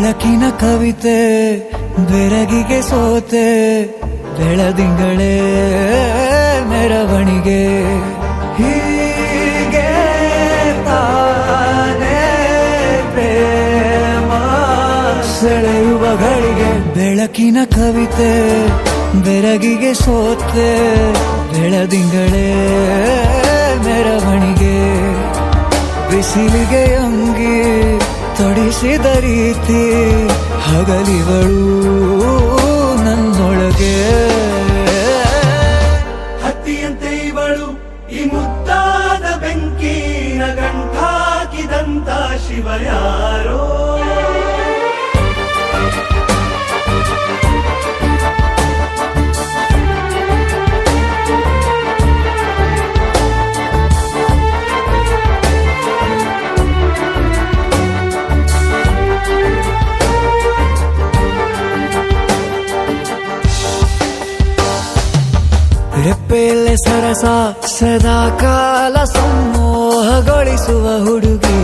ಬೆಳಕಿನ ಕವಿತೆ ಬೆರಗಿಗೆ ಸೋತೆ ಬೆಳದಿಂಗಳೇ ಮೆರವಣಿಗೆ ಹೀಗೆ ತಾನೇ ಪ್ರೇಮ ಸೆಳೆಯುವ ಗಳಿಗೆ ಬೆಳಕಿನ ಕವಿತೆ ಬೆರಗಿಗೆ ಸೋತೆ ಬೆಳದಿಂಗಳೇ ಮೆರವಣಿಗೆ ಬಿಸಿಲಿಗೆ ಅಂಗಿ ತೊಡಿಸಿದ ರೀತಿ ಹಗಲಿಗಳು ನನ್ನೊಳಗೆ ಹತ್ತಿಯಂತೆ ಇವಳು ಈ ಮುದ್ದಾದ ಬೆಂಕಿನ ಗಂಟಾಕಿದಂತ ಶಿವ ಯಾರೋ ರೆಪ್ಪೆಯಲ್ಲೇ ಸರಸ ಸದಾ ಕಾಲ ಸಂಮೋಹಗೊಳಿಸುವ ಹುಡುಗಿ